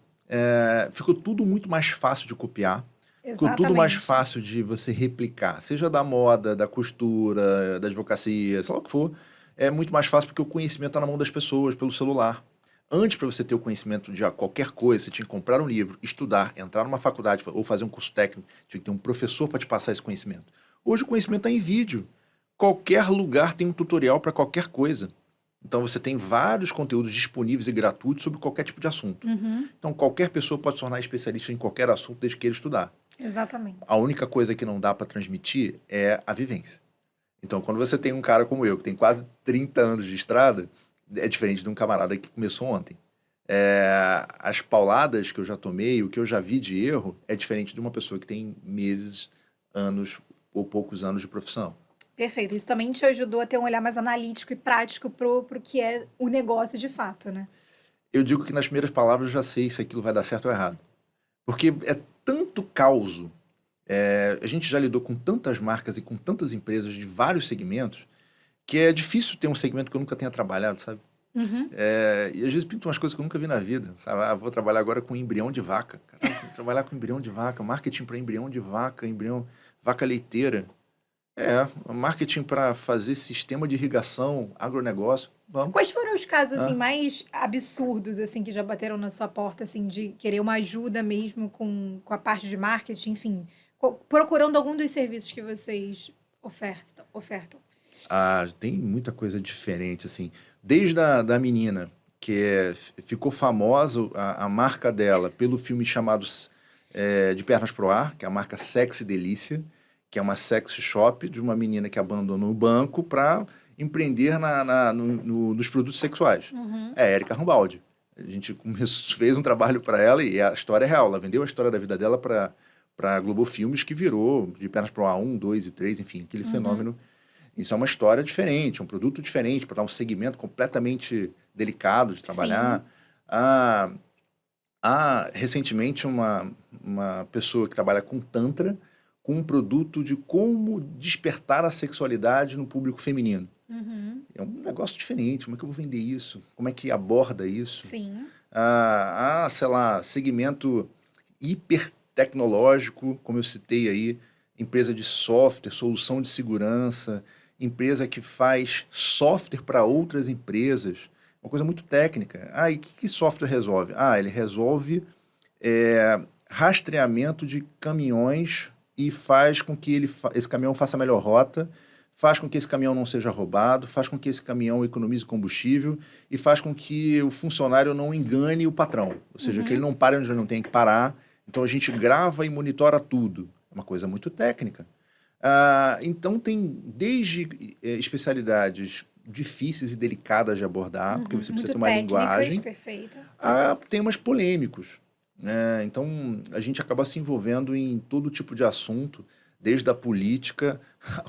Ficou tudo muito mais fácil de copiar. Exatamente. Ficou tudo mais fácil de você replicar. Seja da moda, da costura, da advocacia, sei lá o que for. É muito mais fácil porque o conhecimento está na mão das pessoas, pelo celular. Antes, para você ter o conhecimento de qualquer coisa, você tinha que comprar um livro, estudar, entrar numa faculdade ou fazer um curso técnico, tinha que ter um professor para te passar esse conhecimento. Hoje o conhecimento está em vídeo. Qualquer lugar tem um tutorial para qualquer coisa. Então você tem vários conteúdos disponíveis e gratuitos sobre qualquer tipo de assunto. Então qualquer pessoa pode se tornar especialista em qualquer assunto desde que queira estudar. Exatamente. A única coisa que não dá para transmitir é a vivência. Então quando você tem um cara como eu, que tem quase 30 anos de estrada, é diferente de um camarada que começou ontem. As pauladas que eu já tomei, o que eu já vi de erro, é diferente de uma pessoa que tem meses, anos ou poucos anos de profissão. Perfeito. Isso também te ajudou a ter um olhar mais analítico e prático pro que é o negócio de fato, né? Eu digo que nas primeiras palavras eu já sei se aquilo vai dar certo ou errado. Porque é tanto caos. A gente já lidou com tantas marcas e com tantas empresas de vários segmentos que é difícil ter um segmento que eu nunca tenha trabalhado, sabe? E às vezes pintam umas coisas que eu nunca vi na vida, sabe? Vou trabalhar agora com embrião de vaca. Caramba, vou trabalhar com embrião de vaca, marketing para embrião de vaca, vaca leiteira. Marketing para fazer sistema de irrigação, agronegócio. Vamos. Quais foram os casos assim, mais absurdos assim, que já bateram na sua porta, assim, de querer uma ajuda mesmo com a parte de marketing, enfim, procurando algum dos serviços que vocês ofertam? Tem muita coisa diferente, assim. Desde a menina, que ficou famosa, a marca dela, pelo filme chamado De Pernas pro Ar, que é a marca Sexy Delícia, que é uma sex shop de uma menina que abandonou o banco para empreender nos produtos sexuais. É a Érica Rambaldi. A gente fez um trabalho para ela e a história é real. Ela vendeu a história da vida dela para a Globo Filmes, que virou De Pernas pro Ar 1, 2 e 3, enfim, aquele fenômeno. Isso é uma história diferente, um produto diferente, para dar um segmento completamente delicado de trabalhar. Recentemente, uma pessoa que trabalha com Tantra, com um produto de como despertar a sexualidade no público feminino. É um negócio diferente. Como é que eu vou vender isso? Como é que aborda isso? Sim. Sei lá, segmento hipertecnológico, como eu citei aí, empresa de software, solução de segurança, empresa que faz software para outras empresas, uma coisa muito técnica. E o que software resolve? Ele resolve rastreamento de caminhões e faz com que esse caminhão faça a melhor rota, faz com que esse caminhão não seja roubado, faz com que esse caminhão economize combustível e faz com que o funcionário não engane o patrão. Ou seja, que ele não pare onde ele não tem que parar. Então, a gente grava e monitora tudo. É uma coisa muito técnica. Então, tem desde especialidades difíceis e delicadas de abordar, porque você precisa ter uma linguagem, a temas polêmicos. Então, a gente acaba se envolvendo em todo tipo de assunto, desde a política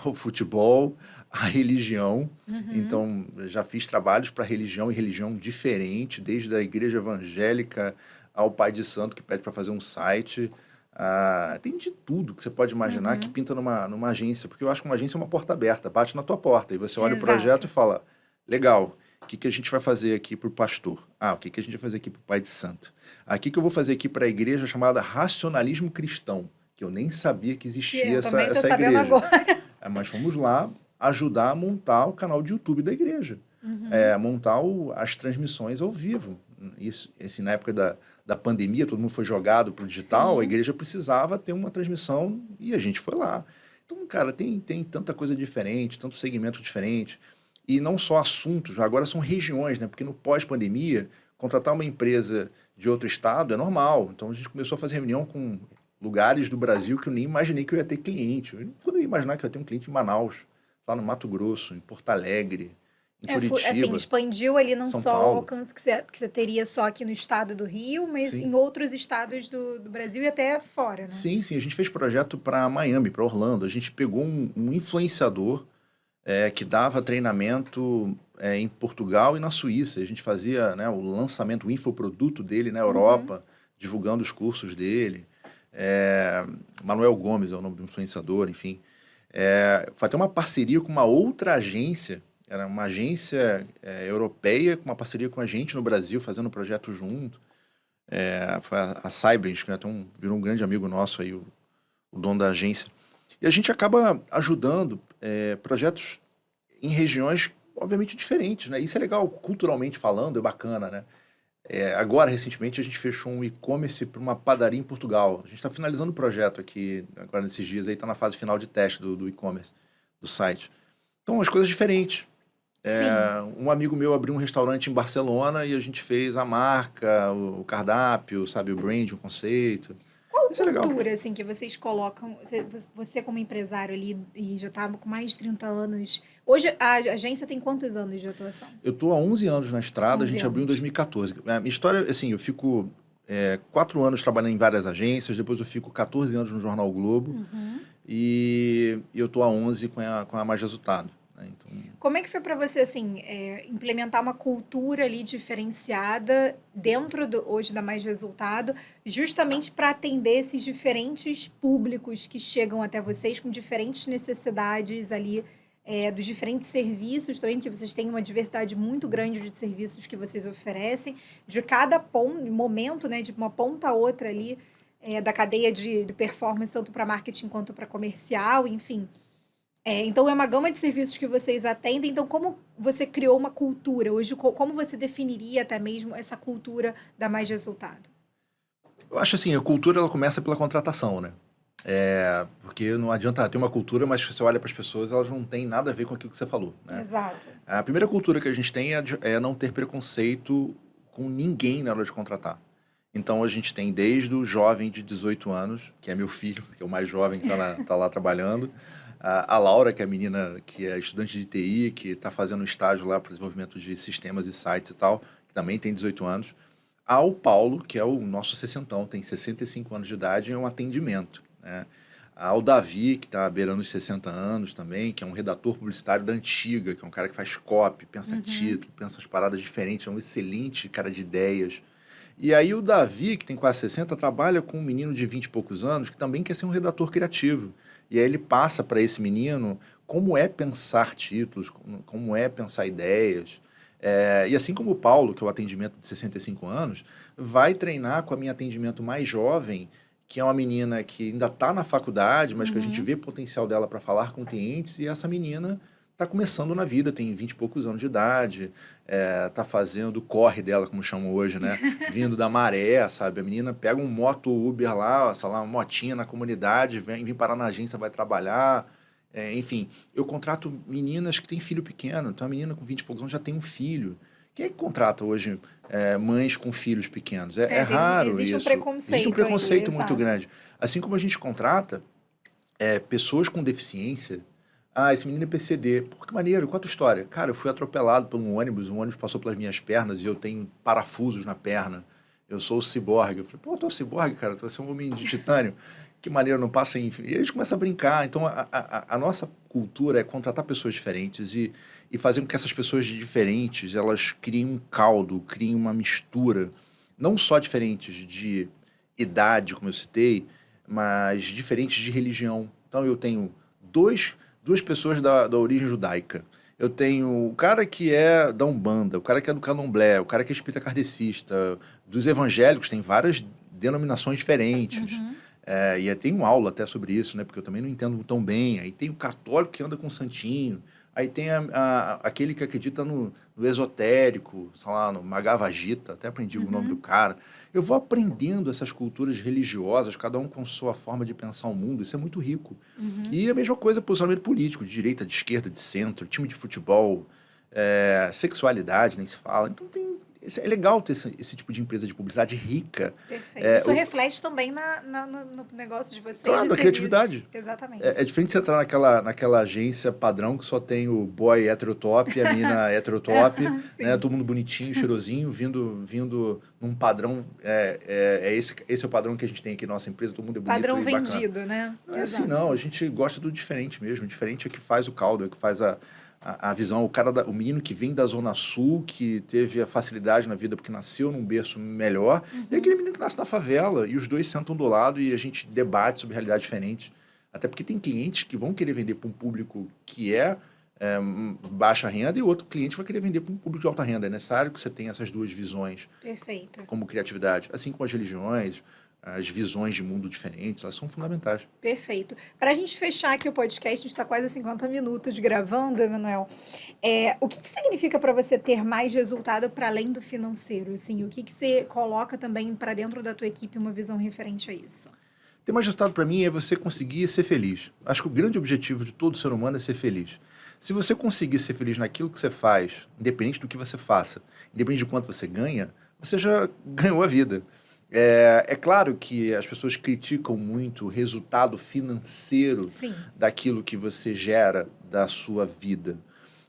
ao futebol, à religião. Então, já fiz trabalhos para religião e religião diferente, desde a igreja evangélica ao pai de santo que pede para fazer um site. Tem de tudo que você pode imaginar que pinta numa agência, porque eu acho que uma agência é uma porta aberta, bate na tua porta, e você olha o projeto e fala, legal, o que a gente vai fazer aqui para o pastor? O que a gente vai fazer aqui para o pai de santo? O que eu vou fazer aqui para a igreja chamada Racionalismo Cristão, que eu nem sabia que existia essa igreja. Agora. Mas fomos lá ajudar a montar o canal de YouTube da igreja, montar as transmissões ao vivo. Isso, na época da pandemia, todo mundo foi jogado para o digital, Sim. A igreja precisava ter uma transmissão e a gente foi lá. Então, cara, tem tanta coisa diferente, tanto segmento diferente. E não só assuntos, agora são regiões, né? Porque no pós-pandemia, contratar uma empresa de outro estado é normal. Então, a gente começou a fazer reunião com lugares do Brasil que eu nem imaginei que eu ia ter cliente. Eu não ia imaginar que eu ia ter um cliente em Manaus, lá no Mato Grosso, em Porto Alegre, em Curitiba, assim, expandiu ali não São só o Paulo. alcance que você teria só aqui no estado do Rio, mas Sim. em outros estados do Brasil e até fora, né? Sim, sim. A gente fez projeto para Miami, para Orlando. A gente pegou um influenciador que dava treinamento em Portugal e na Suíça. A gente fazia, né, o lançamento, o infoproduto dele na Europa, divulgando os cursos dele. Manuel Gomes é o nome do influenciador, enfim. Foi até uma parceria com uma outra agência, era uma agência europeia com uma parceria com a gente no Brasil, fazendo um projeto junto. Foi a Cybridge, que virou um grande amigo nosso aí, o dono da agência. E a gente acaba ajudando projetos em regiões, obviamente, diferentes, né? Isso é legal, culturalmente falando, é bacana, né? Agora, recentemente, a gente fechou um e-commerce para uma padaria em Portugal. A gente está finalizando o projeto aqui, agora nesses dias, aí está na fase final de teste do e-commerce, do site. Então, as coisas diferentes. Um amigo meu abriu um restaurante em Barcelona e a gente fez a marca, o cardápio, sabe, o brand, o conceito. Qual Isso é legal. cultura, assim, que vocês colocam, você como empresário ali, e já está com mais de 30 anos, hoje a agência tem quantos anos de atuação? Eu estou há 11 anos na estrada, a 11 gente abriu em anos. 2014. A minha história, assim, eu fico 4 anos trabalhando em várias agências, depois eu fico 14 anos no Jornal Globo, e eu estou há 11 com a Mais Resultado. Né? Então, Como é que foi para você, assim, implementar uma cultura ali diferenciada dentro hoje da Mais Resultado, justamente para atender esses diferentes públicos que chegam até vocês com diferentes necessidades ali, dos diferentes serviços também, porque vocês têm uma diversidade muito grande de serviços que vocês oferecem, de cada momento, né, de uma ponta a outra ali, da cadeia de performance, tanto para marketing quanto para comercial, enfim. Então, é uma gama de serviços que vocês atendem. Então, como você criou uma cultura? Hoje, como você definiria até mesmo essa cultura da Mais Resultado? eu acho assim, a cultura ela começa pela contratação, né? Porque não adianta ter uma cultura, mas se você olha para as pessoas, elas não têm nada a ver com aquilo que você falou, né? Exato. A primeira cultura que a gente tem é não ter preconceito com ninguém na hora de contratar. Então, a gente tem desde o jovem de 18 anos, que é meu filho, que é o mais jovem que tá lá trabalhando, a Laura, que é a menina que é estudante de TI, que está fazendo um estágio lá para desenvolvimento de sistemas e sites e tal, que também tem 18 anos, ao Paulo, que é o nosso sessentão, tem 65 anos de idade e é um atendimento, né? Ao Davi, que está beirando os 60 anos também, que é um redator publicitário da antiga, que é um cara que faz copy, pensa título, pensa as paradas diferentes, é um excelente cara de ideias. E aí o Davi, que tem quase 60, trabalha com um menino de 20 e poucos anos, que também quer ser um redator criativo. E aí ele passa para esse menino como é pensar títulos, como é pensar ideias. E assim como o Paulo, que é o atendimento de 65 anos, vai treinar com a minha atendimento mais jovem, que é uma menina que ainda está na faculdade, mas que a gente vê potencial dela para falar com clientes, e essa menina está começando na vida, tem 20 e poucos anos de idade, está fazendo o corre dela, como chamam hoje, né? Vindo da maré, sabe? A menina pega um moto Uber lá, sei lá, uma motinha na comunidade, vem parar na agência, vai trabalhar. Enfim, eu contrato meninas que têm filho pequeno, então a menina com 20 e poucos anos já tem um filho. Quem é que contrata hoje mães com filhos pequenos? É raro existe isso. Um preconceito existe um preconceito aí, muito exato. grande. Assim como a gente contrata pessoas com deficiência. Esse menino é PCD. Pô, que maneiro, qual a tua história? Cara, eu fui atropelado por um ônibus passou pelas minhas pernas e eu tenho parafusos na perna. Eu sou o ciborgue. Eu falei, pô, eu tô ciborgue, cara, tu vai ser um homem de titânio. Que maneiro, não passa em... E a gente começa a brincar. Então, a nossa cultura é contratar pessoas diferentes e fazer com que essas pessoas diferentes, elas criem um caldo, criem uma mistura. Não só diferentes de idade, como eu citei, mas diferentes de religião. Então, eu tenho duas pessoas da origem judaica. Eu tenho o cara que é da Umbanda, o cara que é do Candomblé, o cara que é espírita kardecista. Dos evangélicos, tem várias denominações diferentes. E tem aula até sobre isso, né? Porque eu também não entendo tão bem. Aí tem o católico que anda com o santinho. Aí tem aquele que acredita no esotérico, sei lá, no Magavagita, até aprendi o nome do cara. Eu vou aprendendo essas culturas religiosas, cada um com sua forma de pensar o mundo, isso é muito rico. E a mesma coisa, posicionamento político, de direita, de esquerda, de centro, time de futebol, sexualidade, nem se fala. Então É legal ter esse tipo de empresa de publicidade rica. Perfeito. Isso reflete também no negócio de vocês. Claro, a criatividade. Exatamente. É diferente você entrar naquela agência padrão que só tem o boy heterotop e a mina heterotop, né? Todo mundo bonitinho, cheirosinho, vindo num padrão. Esse é o padrão que a gente tem aqui na nossa empresa, todo mundo é bonito padrão e vendido, bacana. né? Não é assim, não. A gente gosta do diferente mesmo. O diferente é que faz o caldo, é que faz a visão. O menino que vem da Zona Sul, que teve a facilidade na vida porque nasceu num berço melhor, e aquele menino que nasce na favela, e os dois sentam do lado e a gente debate sobre realidades diferentes. Até porque tem clientes que vão querer vender para um público que é baixa renda, e outro cliente vai querer vender para um público de alta renda. É necessário que você tenha essas duas visões. Perfeito. Como criatividade. Assim como as religiões, as visões de mundo diferentes, elas são fundamentais. Perfeito. Para a gente fechar aqui o podcast, a gente está quase 50 minutos gravando, Emanuel. O que significa para você ter mais resultado para além do financeiro? Assim, o que você coloca também para dentro da tua equipe uma visão referente a isso? Ter mais resultado para mim é você conseguir ser feliz. Acho que o grande objetivo de todo ser humano é ser feliz. Se você conseguir ser feliz naquilo que você faz, independente do que você faça, independente de quanto você ganha, você já ganhou a vida. É claro que as pessoas criticam muito o resultado financeiro daquilo que você gera da sua vida.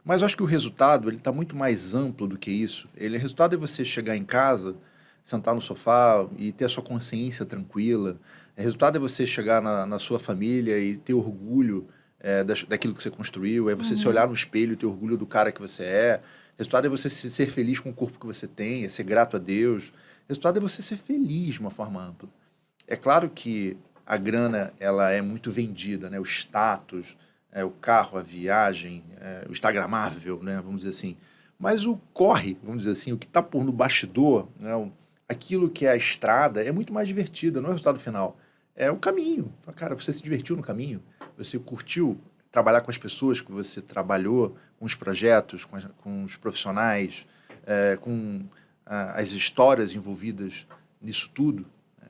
Mas eu acho que o resultado está muito mais amplo do que isso. O resultado é você chegar em casa, sentar no sofá e ter a sua consciência tranquila. O resultado é você chegar na sua família e ter orgulho daquilo que você construiu. É você se olhar no espelho e ter orgulho do cara que você é. O resultado é você ser feliz com o corpo que você tem, é ser grato a Deus. O resultado é você ser feliz de uma forma ampla. É claro que a grana ela é muito vendida, né? O status, o carro, a viagem, o instagramável, né? Vamos dizer assim. Mas o corre, vamos dizer assim, o que está por no bastidor, né? Aquilo que é a estrada é muito mais divertido, não é o resultado final. É o caminho. Cara, você se divertiu no caminho? Você curtiu trabalhar com as pessoas que você trabalhou, com os projetos, com os profissionais, com as histórias envolvidas nisso tudo?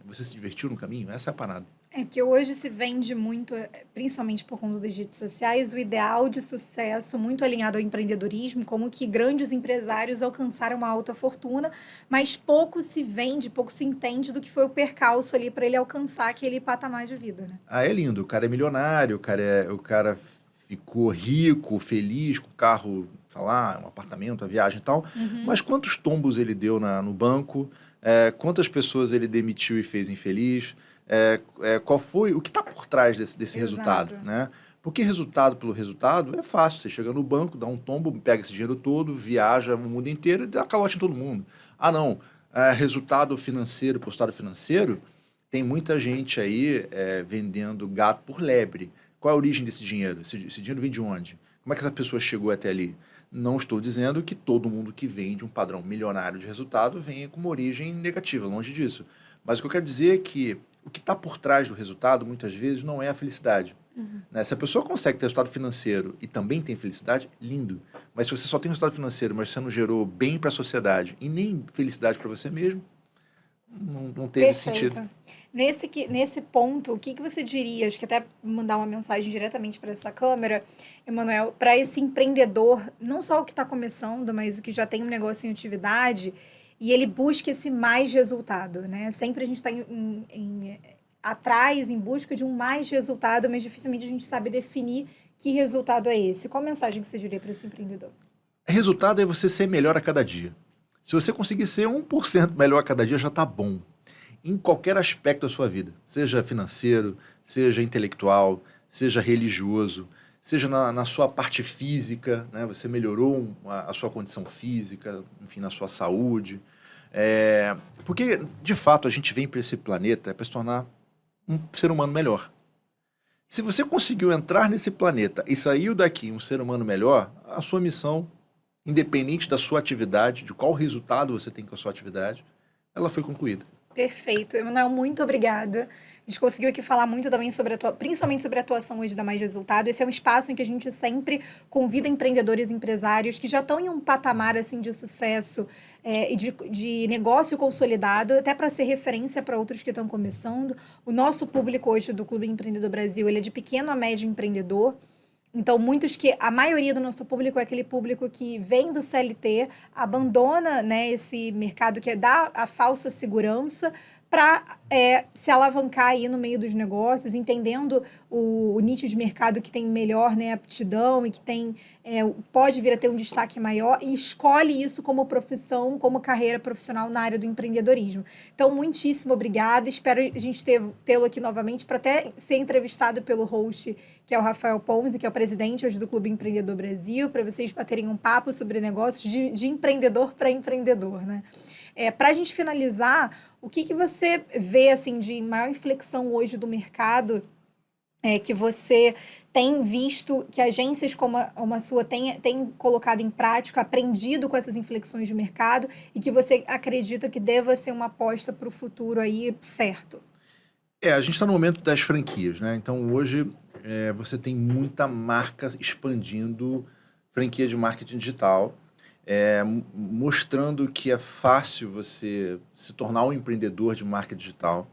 Você se divertiu no caminho? Essa é a parada. Que hoje se vende muito, principalmente por conta das redes sociais, o ideal de sucesso muito alinhado ao empreendedorismo, como que grandes empresários alcançaram uma alta fortuna, mas pouco se vende, pouco se entende do que foi o percalço ali para ele alcançar aquele patamar de vida, né? É lindo. O cara é milionário, o cara ficou rico, feliz, com o carro, um apartamento, a viagem e tal, mas quantos tombos ele deu no banco, quantas pessoas ele demitiu e fez infeliz, qual foi, o que está por trás desse resultado, né? Porque resultado pelo resultado é fácil. Você chega no banco, dá um tombo, pega esse dinheiro todo, viaja o mundo inteiro e dá calote em todo mundo. Não. Resultado financeiro, postado financeiro, tem muita gente aí vendendo gato por lebre. Qual é a origem desse dinheiro? Esse dinheiro vem de onde? Como é que essa pessoa chegou até ali? Não estou dizendo que todo mundo que vende um padrão milionário de resultado venha com uma origem negativa, longe disso. Mas o que eu quero dizer é que o que está por trás do resultado, muitas vezes, não é a felicidade. Né? Se a pessoa consegue ter resultado financeiro e também tem felicidade, lindo. Mas se você só tem resultado financeiro, mas você não gerou bem para a sociedade e nem felicidade para você mesmo, não teve sentido. Nesse ponto, o que você diria? Acho que até mandar uma mensagem diretamente para essa câmera, Emanuel, para esse empreendedor, não só o que está começando, mas o que já tem um negócio em atividade, e ele busca esse mais resultado, né? Sempre a gente está atrás, em busca de um mais resultado, mas dificilmente a gente sabe definir que resultado é esse. Qual mensagem que você diria para esse empreendedor? Resultado é você ser melhor a cada dia. Se você conseguir ser 1% melhor a cada dia, já está bom. Em qualquer aspecto da sua vida. Seja financeiro, seja intelectual, seja religioso, seja na sua parte física, né? Você melhorou a sua condição física, enfim, na sua saúde. Porque, de fato, a gente vem para esse planeta para se tornar um ser humano melhor. Se você conseguiu entrar nesse planeta e saiu daqui um ser humano melhor, a sua missão, independente da sua atividade, de qual resultado você tem com a sua atividade, ela foi concluída. Perfeito. Emanuel, muito obrigada. A gente conseguiu aqui falar muito também principalmente sobre a atuação hoje da Mais Resultado. Esse é um espaço em que a gente sempre convida empreendedores e empresários que já estão em um patamar assim, de sucesso e de negócio consolidado, até para ser referência para outros que estão começando. O nosso público hoje do Clube Empreendedor Brasil, ele é de pequeno a médio empreendedor. Então, a maioria do nosso público é aquele público que vem do CLT, abandona, né, esse mercado que dá a falsa segurança para se alavancar aí no meio dos negócios, entendendo o nicho de mercado que tem melhor, né, aptidão e que pode vir a ter um destaque maior e escolhe isso como profissão, como carreira profissional na área do empreendedorismo. Então, muitíssimo obrigada. Espero a gente tê-lo aqui novamente para até ser entrevistado pelo host, que é o Rafael Ponzi, que é o presidente hoje do Clube Empreendedor Brasil, para vocês baterem um papo sobre negócios de empreendedor para empreendedor, né? Para a gente finalizar, o que você vê assim, de maior inflexão hoje do mercado que você tem visto que agências como a sua têm colocado em prática, aprendido com essas inflexões de mercado e que você acredita que deva ser uma aposta para o futuro aí certo? A gente está no momento das franquias, né? Então, hoje, você tem muita marca expandindo franquia de marketing digital, mostrando que é fácil você se tornar um empreendedor de marketing digital.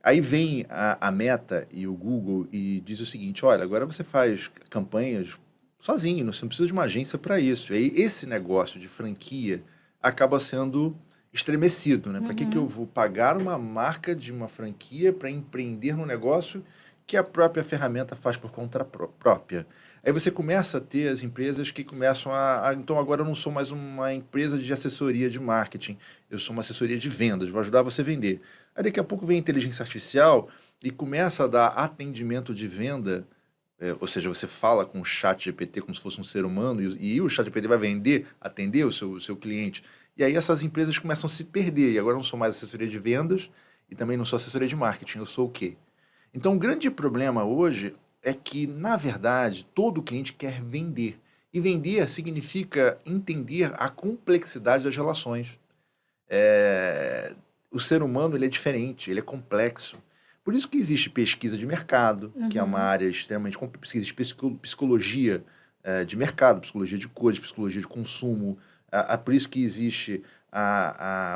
Aí vem a Meta e o Google e diz o seguinte, olha, agora você faz campanhas sozinho, você não precisa de uma agência para isso. E aí esse negócio de franquia acaba sendo estremecido, né? Para que eu vou pagar uma marca de uma franquia para empreender no negócio que a própria ferramenta faz por conta própria? Aí você começa a ter as empresas que começam então agora eu não sou mais uma empresa de assessoria de marketing, eu sou uma assessoria de vendas, vou ajudar você a vender. Aí daqui a pouco vem a inteligência artificial e começa a dar atendimento de venda, ou seja, você fala com o chat GPT como se fosse um ser humano e o chat GPT vai atender o seu cliente. E aí essas empresas começam a se perder, e agora eu não sou mais assessoria de vendas e também não sou assessoria de marketing, eu sou o quê? Então o grande problema hoje é que, na verdade, todo cliente quer vender. E vender significa entender a complexidade das relações. O ser humano ele é diferente, ele é complexo. Por isso que existe pesquisa de mercado, que é uma área extremamente complexa. Existe psicologia de mercado, psicologia de cores, psicologia de consumo. Por isso que existe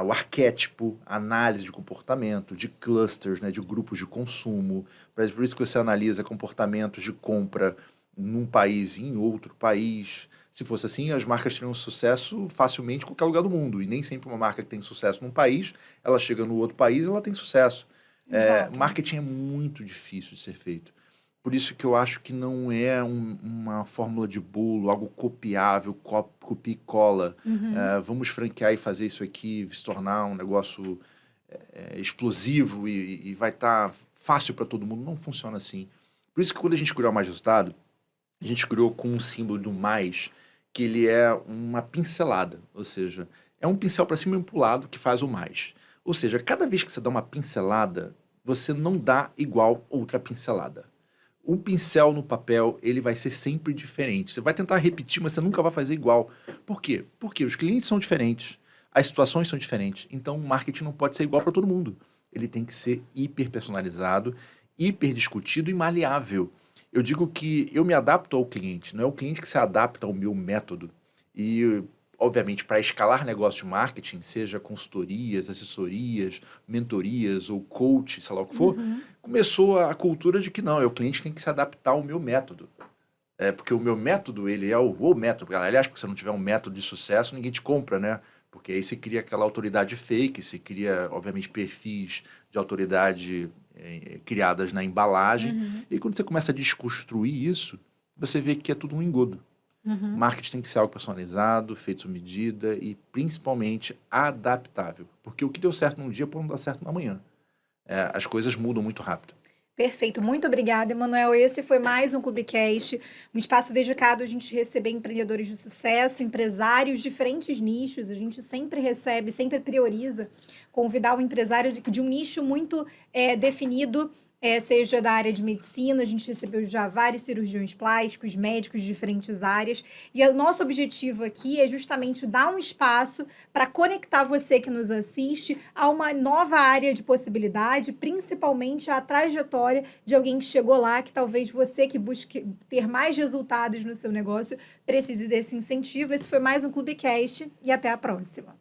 o arquétipo, análise de comportamento, de clusters, né, de grupos de consumo. Por isso que você analisa comportamentos de compra num país e em outro país. Se fosse assim, as marcas teriam sucesso facilmente em qualquer lugar do mundo. E nem sempre uma marca que tem sucesso num país, ela chega no outro país e ela tem sucesso. Marketing é muito difícil de ser feito. Por isso que eu acho que não é uma fórmula de bolo, algo copiável, copia e cola. Vamos franquear e fazer isso aqui, se tornar um negócio explosivo e vai estar fácil para todo mundo. Não funciona assim. Por isso que quando a gente criou Mais Resultado, a gente criou com um símbolo do mais, que ele é uma pincelada. Ou seja, é um pincel para cima e para o lado que faz o mais. Ou seja, cada vez que você dá uma pincelada, você não dá igual outra pincelada. Um pincel no papel, ele vai ser sempre diferente. Você vai tentar repetir, mas você nunca vai fazer igual. Por quê? Porque os clientes são diferentes, as situações são diferentes. Então, o marketing não pode ser igual para todo mundo. Ele tem que ser hiper personalizado, hiper discutido e maleável. Eu digo que eu me adapto ao cliente, não é o cliente que se adapta ao meu método. E, obviamente, para escalar negócio de marketing, seja consultorias, assessorias, mentorias ou coach, sei lá o que for, começou a cultura de que não, o cliente tem que se adaptar ao meu método. Porque o meu método, ele é o método. Aliás, se você não tiver um método de sucesso, ninguém te compra, né? Porque aí você cria aquela autoridade fake, você cria, obviamente, perfis de autoridade criadas na embalagem. E quando você começa a desconstruir isso, você vê que é tudo um engodo. Marketing tem que ser algo personalizado, feito sob medida e, principalmente, adaptável. Porque o que deu certo num dia pode não dar certo na manhã. As coisas mudam muito rápido. Perfeito, muito obrigada, Emanuel. Esse foi mais um Clubecast, um espaço dedicado a gente receber empreendedores de sucesso, empresários de diferentes nichos. A gente sempre recebe, sempre prioriza convidar o empresário de um nicho muito definido, seja da área de medicina. A gente recebeu já vários cirurgiões plásticos, médicos de diferentes áreas. E o nosso objetivo aqui é justamente dar um espaço para conectar você que nos assiste a uma nova área de possibilidade, principalmente a trajetória de alguém que chegou lá, que talvez você que busque ter mais resultados no seu negócio precise desse incentivo. Esse foi mais um Clubecast e até a próxima.